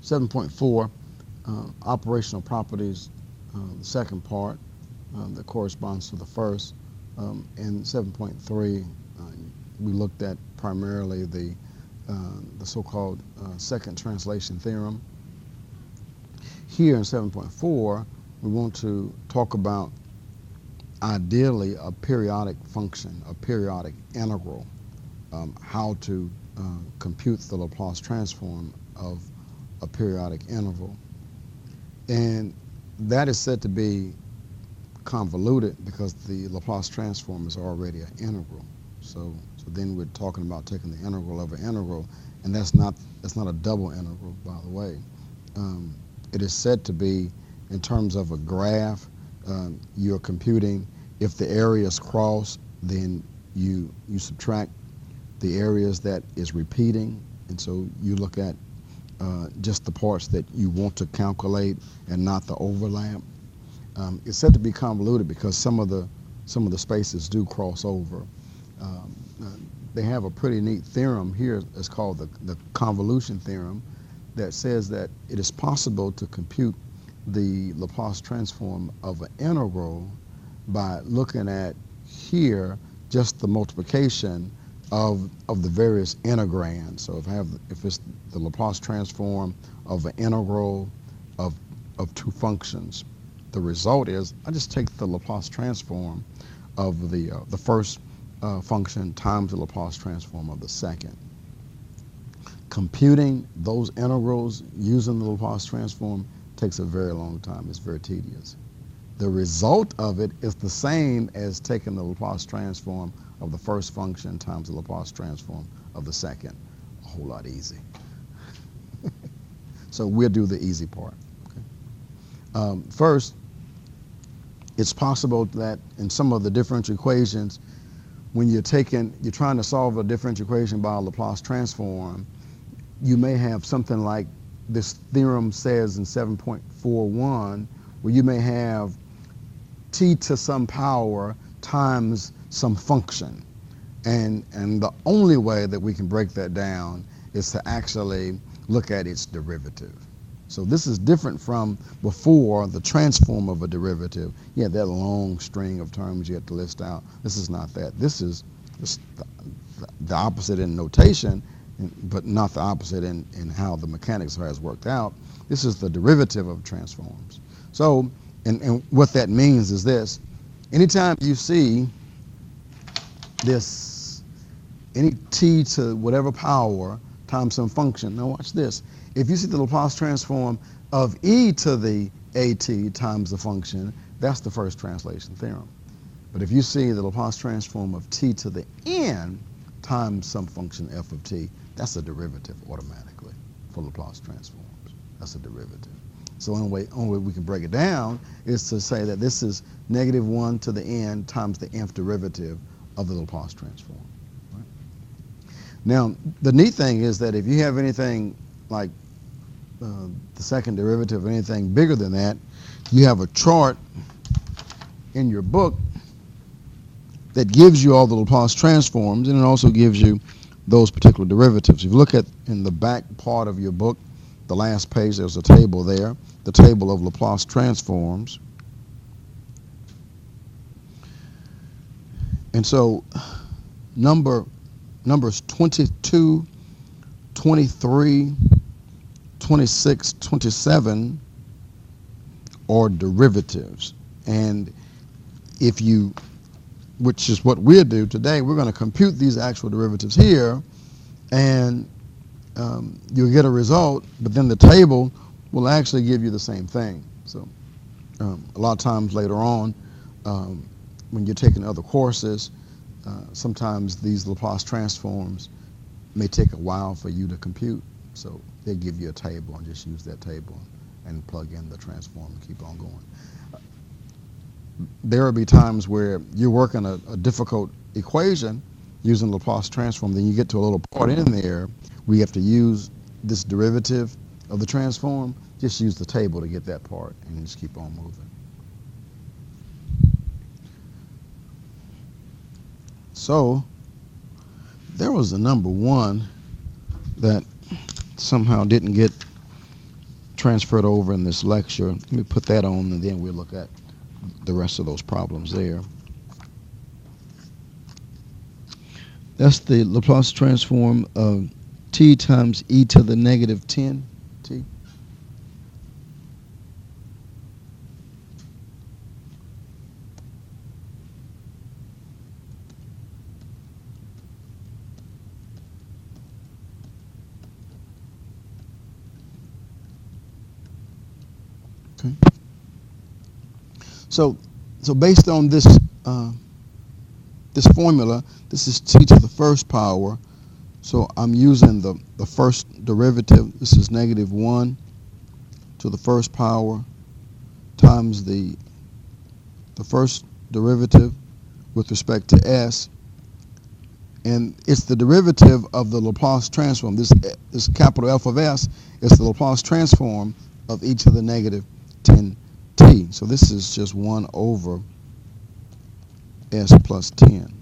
7.4, operational properties, the second part that corresponds to the first. In 7.3, we looked at primarily the so-called second translation theorem. Here in 7.4, we want to talk about ideally a periodic function, a periodic integral, how to compute the Laplace transform of a periodic interval. And that is said to be convoluted because the Laplace transform is already an integral. So then we're talking about taking the integral of an integral, and that's not a double integral, by the way. It is said to be, in terms of a graph, you're computing if the areas cross, then you subtract the areas that is repeating, and so you look at just the parts that you want to calculate and not the overlap. It's said to be convoluted because some of the spaces do cross over. They have a pretty neat theorem here. It's called the Convolution Theorem, that says that it is possible to compute the Laplace transform of an integral by looking at here just the multiplication of the various integrands. So if it's the Laplace transform of an integral of two functions, the result is I just take the Laplace transform of the first function times the Laplace transform of the second. Computing those integrals using the Laplace transform takes a very long time. It's very tedious. The result of it is the same as taking the Laplace transform of the first function times the Laplace transform of the second. A whole lot easy. So we'll do the easy part. Okay. First, it's possible that in some of the differential equations, when you're trying to solve a differential equation by a Laplace transform, you may have something like this theorem says in 7.41, where you may have t to some power times some function. And the only way that we can break that down is to actually look at its derivative. So this is different from before, the transform of a derivative. You had that long string of terms you had to list out. This is not that. This is the opposite in notation, but not the opposite in how the mechanics has worked out. This is the derivative of transforms. So, and what that means is this. Anytime you see this, any t to whatever power times some function, now watch this. If you see the Laplace transform of e to the at times the function, that's the first translation theorem. But if you see the Laplace transform of t to the n times some function f of t, that's a derivative automatically for Laplace transforms. That's a derivative. So only way we can break it down is to say that this is -1 to the n times the nth derivative of the Laplace transform. Right? Now, the neat thing is that if you have anything like the second derivative or anything bigger than that, you have a chart in your book that gives you all the Laplace transforms, and it also gives you those particular derivatives. If you look at in the back part of your book, the last page, there's a table there, the table of Laplace transforms. And so numbers 22, 23, 26, 27 are derivatives. And if you, which is what we'll do today, we're going to compute these actual derivatives here, and you'll get a result, but then the table will actually give you the same thing. So a lot of times later on, when you're taking other courses, sometimes these Laplace transforms may take a while for you to compute. So they give you a table and just use that table and plug in the transform and keep on going. There will be times where you're working a difficult equation using Laplace transform, then you get to a little part in there where you have to use this derivative of the transform. Just use the table to get that part and just keep on moving. So there was a number one that somehow didn't get transferred over in this lecture. Let me put that on, and then we'll look at the rest of those problems there. That's the Laplace transform of t times e to the negative 10t. Okay. So based on this this formula, this is t to the first power. So I'm using the first derivative. This is negative 1 to the first power times the first derivative with respect to s. And it's the derivative of the Laplace transform. This capital F of s is the Laplace transform of e to the negative 10t. So this is just 1 over s plus 10.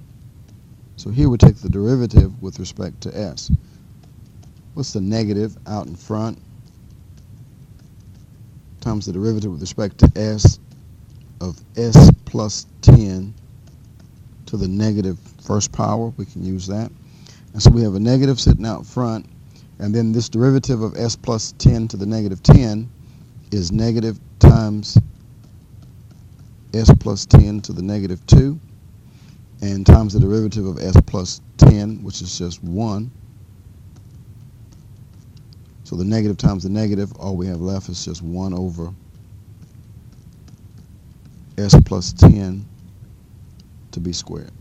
So here we take the derivative with respect to s. What's the negative out in front times the derivative with respect to s of s plus 10 to the negative first power? We can use that. And so we have a negative sitting out front, and then this derivative of s plus 10 to the negative 10 is negative times s plus 10 to the negative 2, and times the derivative of s plus 10, which is just 1. So the negative times the negative, all we have left is just 1 over s plus 10 to be squared.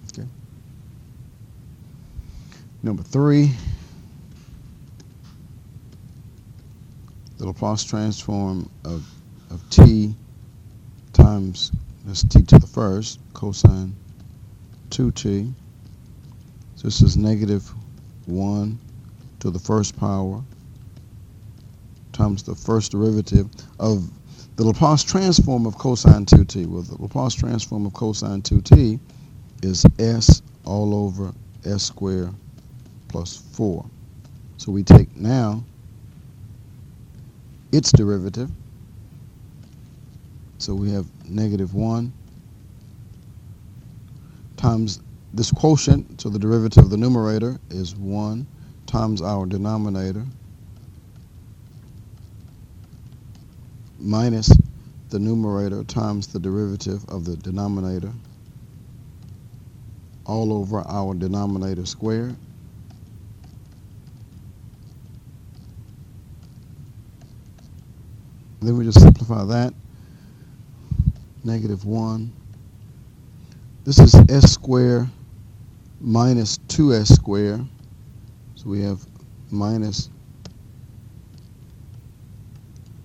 Okay. Number 3, the Laplace transform of t times, that's t to the first, cosine 2t. So this is negative 1 to the first power times the first derivative of the Laplace transform of cosine 2t. Well, the Laplace transform of cosine 2t is s all over s squared plus 4. So we take now its derivative. So we have negative 1 times this quotient, so the derivative of the numerator is 1 times our denominator minus the numerator times the derivative of the denominator all over our denominator squared. Then we just simplify that. Negative 1. This is s squared minus 2s squared. So we have minus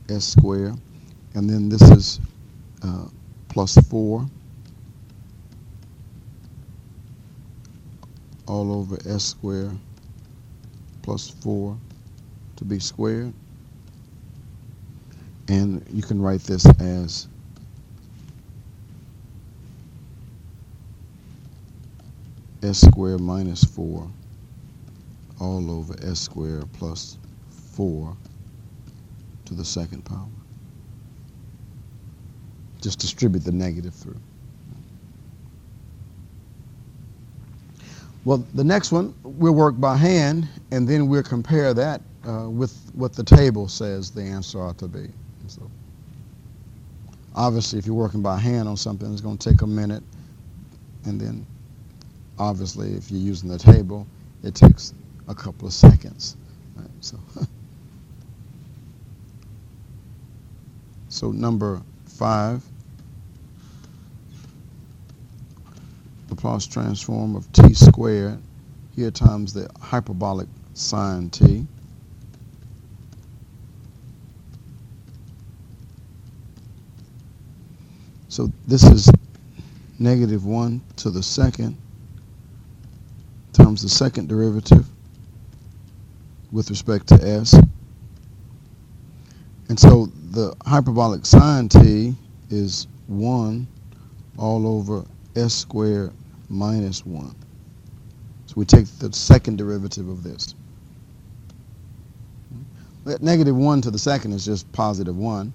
s squared. And then this is plus 4 all over s squared plus 4 to be squared. And you can write this as s squared minus 4 all over s squared plus 4 to the second power. Just distribute the negative through. Well, the next one, we'll work by hand, and then we'll compare that with what the table says the answer ought to be. So, obviously, if you're working by hand on something, it's going to take a minute, and then obviously, if you're using the table, it takes a couple of seconds. Right? So number 5, Laplace transform of t squared, here times the hyperbolic sine t. So this is negative 1 to the second times the second derivative with respect to s. And so the hyperbolic sine t is 1 all over s squared minus 1. So we take the second derivative of this. Negative 1 to the second is just positive 1.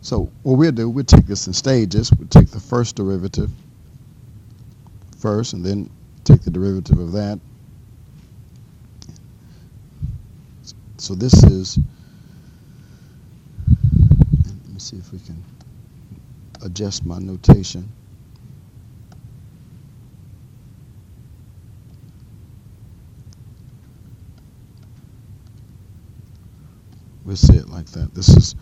So what we'll do, we'll take this in stages. We'll take the first derivative first, and then take the derivative of that. So this is, let me see if we can adjust my notation. We'll see it like that. This is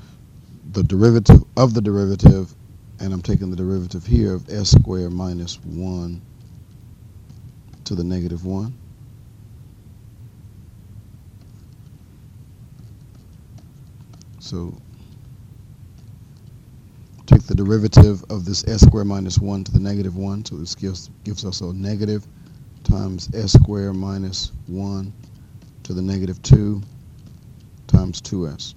the derivative of the derivative, and I'm taking the derivative here of s squared minus 1 to the negative 1. So take the derivative of this s squared minus 1 to the negative 1. So this gives us a negative times s squared minus 1 to the negative 2 times 2s.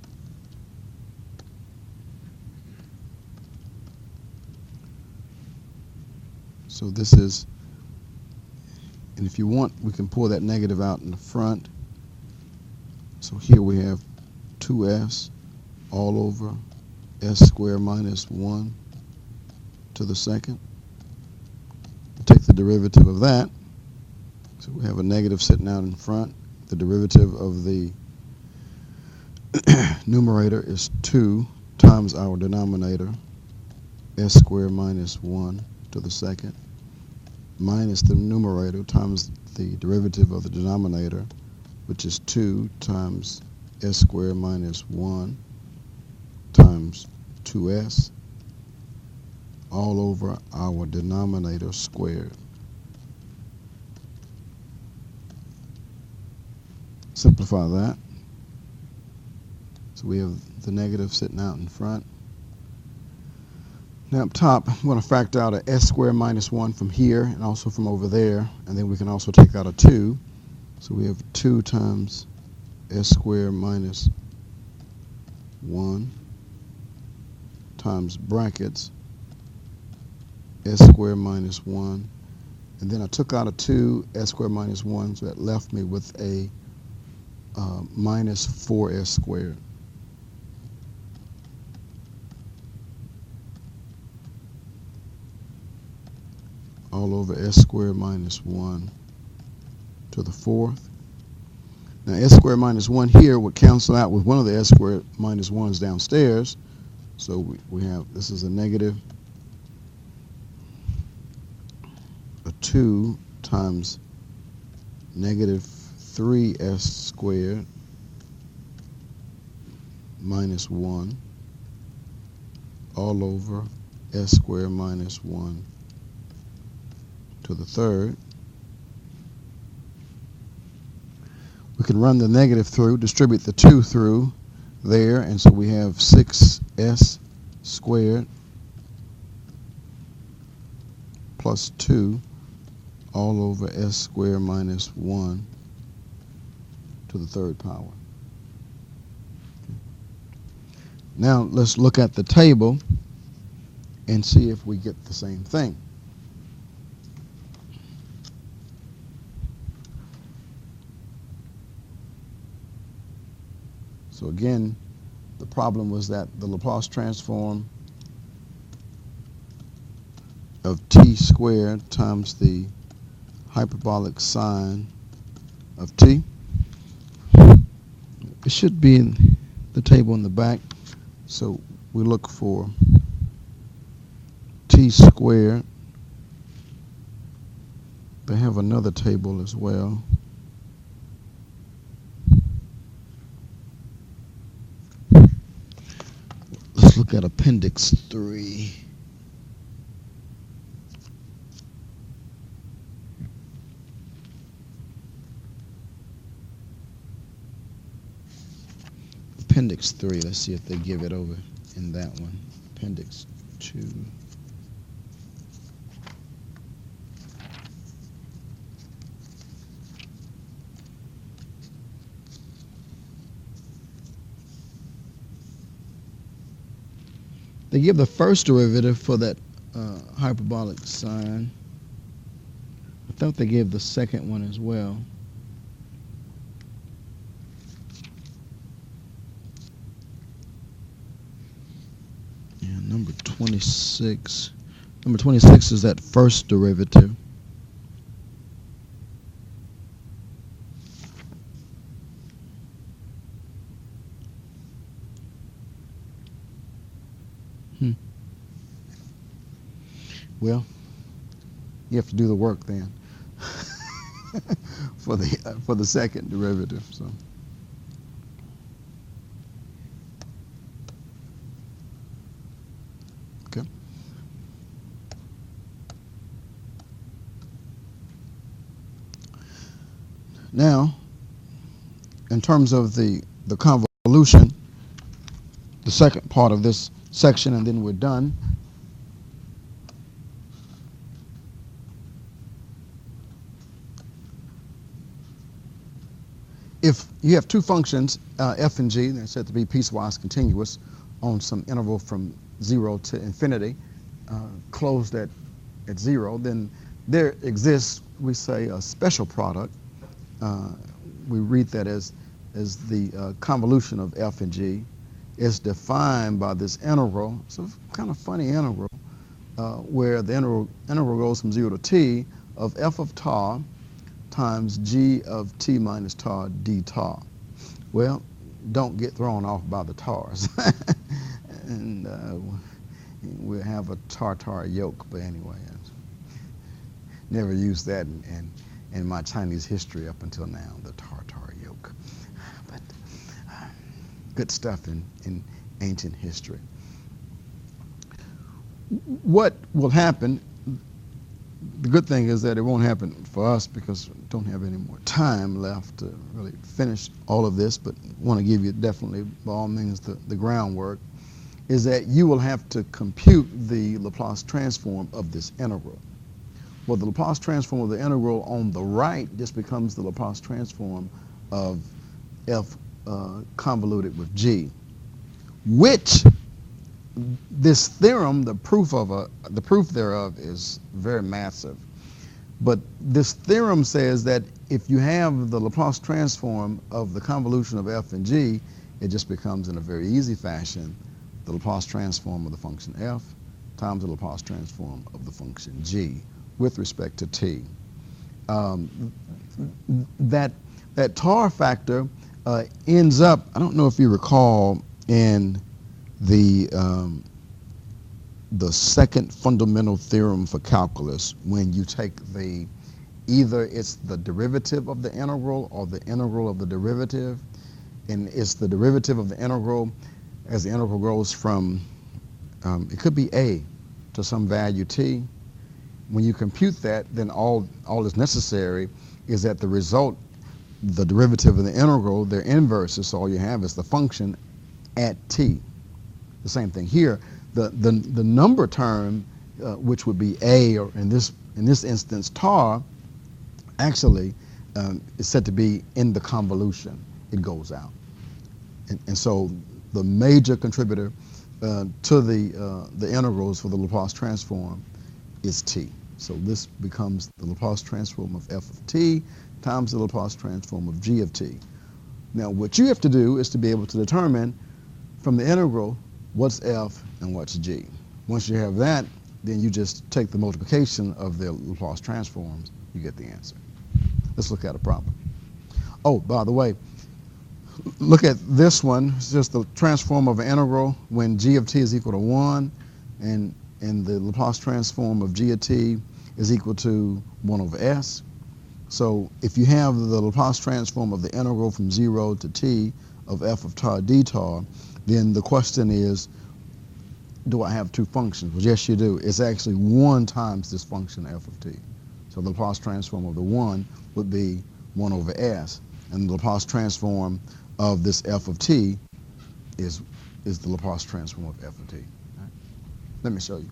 So this is, and if you want, we can pull that negative out in the front. So here we have 2s all over s squared minus 1 to the second. Take the derivative of that. So we have a negative sitting out in front. The derivative of the numerator is 2 times our denominator, s squared minus 1 to the second, minus the numerator times the derivative of the denominator, which is 2 times s squared minus 1 times 2s, all over our denominator squared. Simplify that. So we have the negative sitting out in front. Now up top, I'm going to factor out a s squared minus 1 from here and also from over there, and then we can also take out a 2. So we have 2 times s squared minus 1 times brackets s squared minus 1, and then I took out a 2, s squared minus 1, so that left me with a minus 4s squared. All over s squared minus 1 to the fourth. Now s squared minus 1 here would cancel out with one of the s squared minus 1s downstairs. So we have, this is a negative, a 2 times negative 3s squared minus 1 all over s squared minus 1 to the third. We can run the negative through, distribute the 2 through there, and so we have 6s squared plus 2 all over s squared minus 1 to the third power. Now let's look at the table and see if we get the same thing. So again, the problem was that the Laplace transform of t squared times the hyperbolic sine of t. It should be in the table in the back. So we look for t squared. They have another table as well. Let's look at Appendix 3. Appendix 3, let's see if they give it over in that one. Appendix 2. They give the first derivative for that hyperbolic sine. I thought they gave the second one as well. number 26. Number 26 is that first derivative. Well, you have to do the work then for the second derivative. So. Okay. Now, in terms of the convolution, the second part of this section, and then we're done. If you have two functions, f and g, they're said to be piecewise continuous on some interval from 0 to infinity, closed at 0, then there exists, we say, a special product. We read that as the convolution of f and g is defined by this integral. It's a kind of funny integral where the integral goes from 0 to t of f of tau times g of t minus tau d tau. Well, don't get thrown off by the tars. And we'll have a tartar yolk, but anyway, never used that in my Chinese history up until now, the tartar yolk. But good stuff in ancient history. What will happen? The good thing is that it won't happen for us because we don't have any more time left to really finish all of this, but want to give you definitely, by all means, the groundwork, is that you will have to compute the Laplace transform of this integral. Well, the Laplace transform of the integral on the right just becomes the Laplace transform of f convoluted with g, which this theorem, the proof thereof is very massive. But this theorem says that if you have the Laplace transform of the convolution of f and g, it just becomes, in a very easy fashion, the Laplace transform of the function f times the Laplace transform of the function g with respect to t. That tar factor ends up, I don't know if you recall, in the second fundamental theorem for calculus, when you take either it's the derivative of the integral or the integral of the derivative, and it's the derivative of the integral as the integral goes from, it could be a to some value t. When you compute that, then all that's necessary is that the result, the derivative of the integral, their inverses, so all you have is the function at t. The same thing here. The number term, which would be a, or in this instance tar, actually is said to be in the convolution. It goes out, and so the major contributor to the integrals for the Laplace transform is t. So this becomes the Laplace transform of f of t times the Laplace transform of g of t. Now, what you have to do is to be able to determine from the integral what's f and what's g. Once you have that, then you just take the multiplication of the Laplace transforms, you get the answer. Let's look at a problem. Oh, by the way, look at this one. It's just the transform of an integral when g of t is equal to 1, and the Laplace transform of g of t is equal to 1 over s. So if you have the Laplace transform of the integral from 0 to t of f of tau d tau, then the question is, do I have two functions? Well, yes, you do. It's actually 1 times this function f of t. So the Laplace transform of the 1 would be 1 over s, and the Laplace transform of this f of t is the Laplace transform of f of t. Right? Let me show you.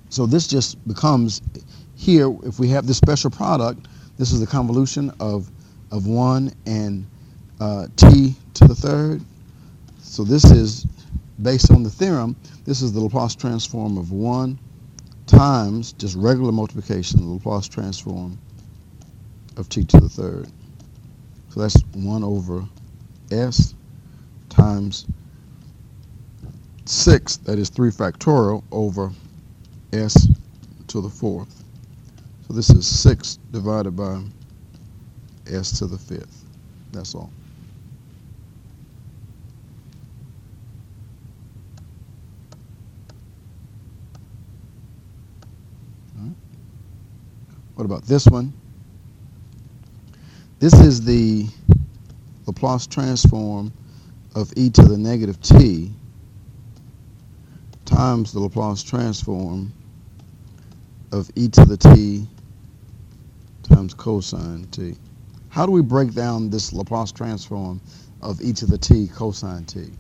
So this just becomes, here, if we have this special product, this is the convolution of 1 and t to the third. So this is, based on the theorem, this is the Laplace transform of 1 times just regular multiplication, the Laplace transform of t to the third. So So that's 1 over s times 6, that is 3 factorial, over s to the 4th. So this is 6 divided by s to the 5th. That's all. What about this one? This is the Laplace transform of e to the negative t times the Laplace transform of e to the t times cosine t. How do we break down this Laplace transform of e to the t cosine t?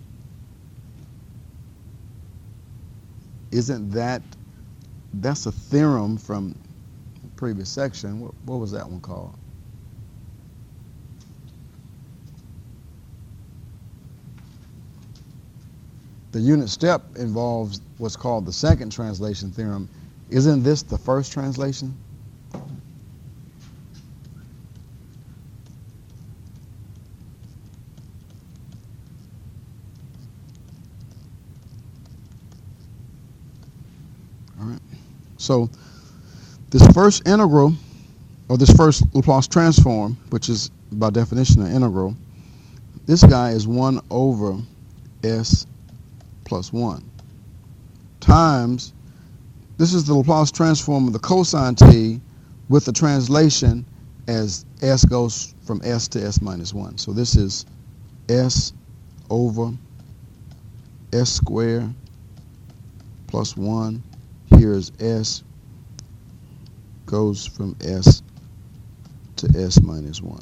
Isn't that's a theorem from the previous section. What was that one called? The unit step involves what's called the second translation theorem. Isn't this the first translation? All right. So this first integral, or this first Laplace transform, which is by definition an integral, this guy is 1 over s plus 1 times, this is the Laplace transform of the cosine t with the translation as s goes from s to s minus 1. So this is s over s squared plus 1. Here is s goes from s to s minus 1.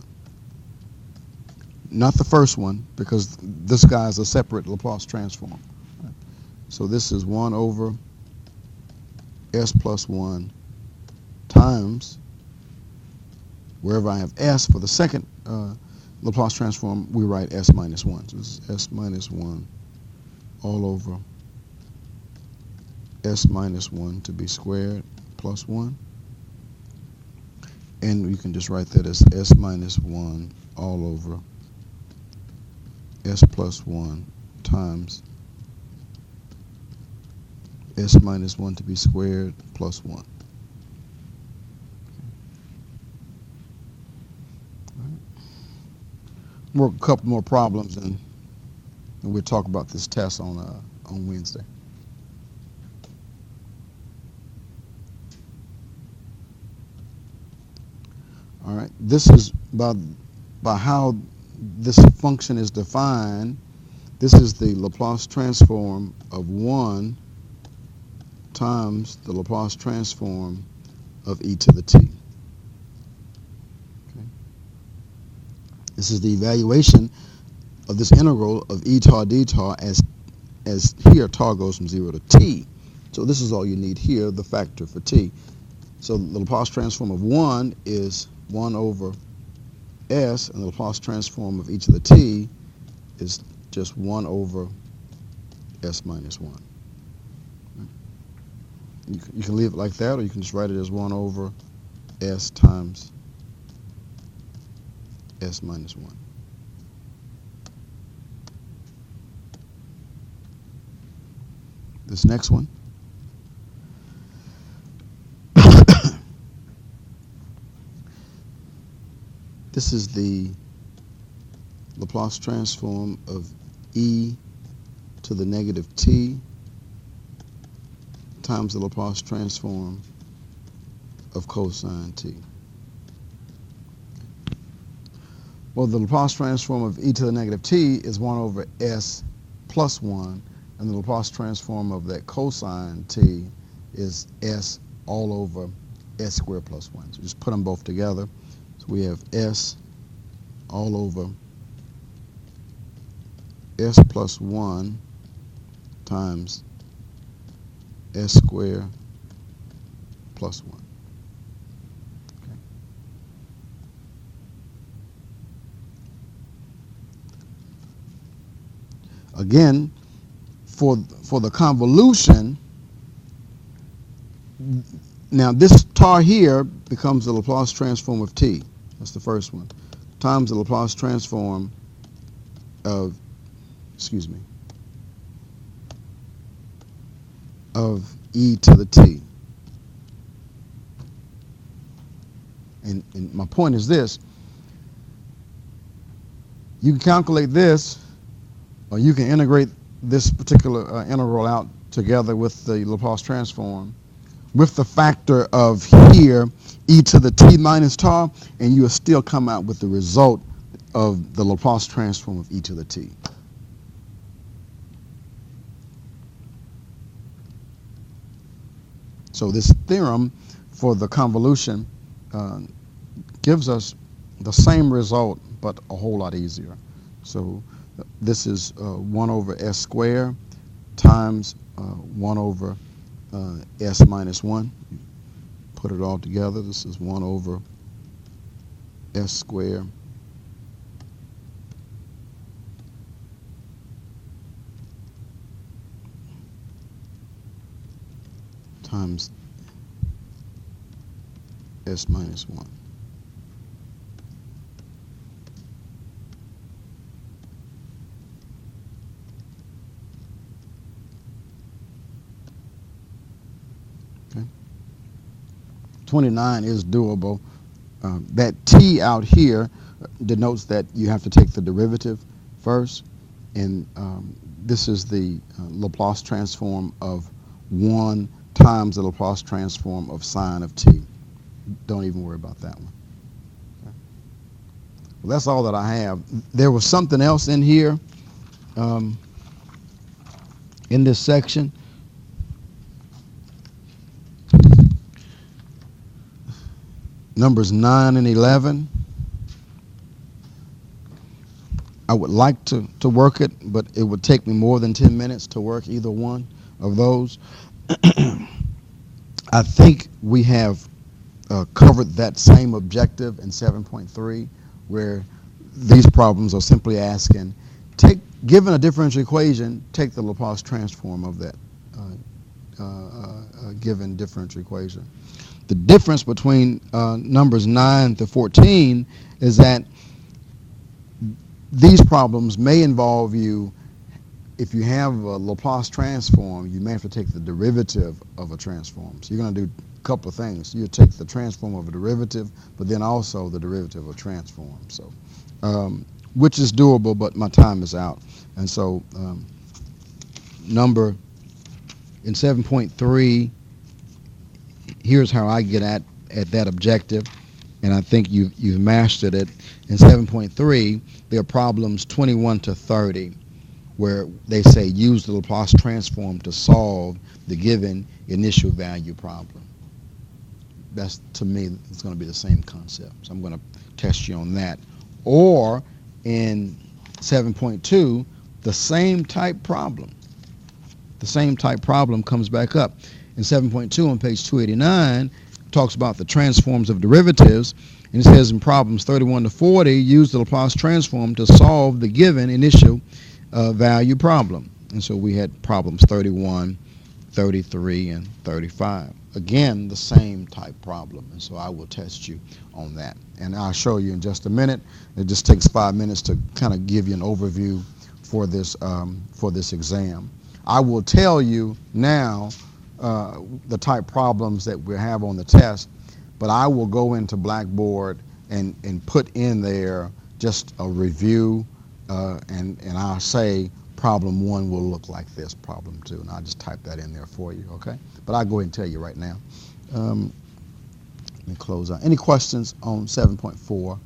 Not the first one, because this guy is a separate Laplace transform. So this is 1 over s plus 1 times, wherever I have s for the second Laplace transform, we write s minus 1. So this is s minus 1 all over s minus 1 to be squared plus 1. And you can just write that as s minus 1 all over s plus 1 times s minus 1 to be squared plus 1. Work a couple more problems, and we'll talk about this test on Wednesday. All right, this is by how this function is defined. This is the Laplace transform of 1 times the Laplace transform of e to the t. Okay. This is the evaluation of this integral of e tar d tar as here tar goes from 0 to t. So this is all you need here, the factor for t. So the Laplace transform of 1 is 1 over s, and the Laplace transform of e to the t is just 1 over s minus 1. You can leave it like that, or you can just write it as 1 over s times s minus 1. This next one. This is the Laplace transform of e to the negative t times the Laplace transform of cosine t. Well, the Laplace transform of e to the negative t is 1 over s plus 1, and the Laplace transform of that cosine t is s all over s squared plus 1. So just put them both together. So we have s all over s plus 1 times s squared plus 1. Okay. Again, for the convolution, now this tar here becomes the Laplace transform of t. That's the first one. times the Laplace transform of, of e to the t. And my point is this: you can calculate this, or you can integrate this particular integral out together with the Laplace transform with the factor of here e to the t minus tau, and you will still come out with the result of the Laplace transform of e to the t. So this theorem for the convolution gives us the same result, but a whole lot easier. So this is 1 over s squared times 1 over s minus 1. Put it all together. This is 1 over s squared times s minus 1. Okay. 29 is doable. That t out here denotes that you have to take the derivative first, and this is the Laplace transform of 1 times the Laplace transform of sine of t. Don't even worry about that one. Okay. Well, that's all that I have. There was something else in here in this section. Numbers 9 and 11. I would like to work it, but it would take me more than 10 minutes to work either one of those. I think we have covered that same objective in 7.3, where these problems are simply asking, given a differential equation, take the Laplace transform of that given differential equation. The difference between numbers 9 to 14 is that these problems may involve you, if you have a Laplace transform, you may have to take the derivative of a transform. So you're going to do a couple of things. You take the transform of a derivative, but then also the derivative of a transform. So, which is doable, but my time is out. And so, number in 7.3, here's how I get at that objective, and I think you've mastered it. In 7.3, there are problems 21 to 30, where they say use the Laplace transform to solve the given initial value problem. That's, to me, it's going to be the same concept. So I'm going to test you on that. Or in 7.2, the same type problem. The same type problem comes back up. In 7.2 on page 289, talks about the transforms of derivatives, and it says in problems 31 to 40, use the Laplace transform to solve the given initial value problem. And so we had problems 31, 33, and 35. Again, the same type problem, and so I will test you on that. And I'll show you in just a minute. It just takes 5 minutes to kind of give you an overview for this exam. I will tell you now the type problems that we have on the test, but I will go into Blackboard and put in there just a review, and I'll say problem 1 will look like this, problem 2, and I'll just type that in there for you, okay? But I'll go ahead and tell you right now. Let me close out. Any questions on 7.4?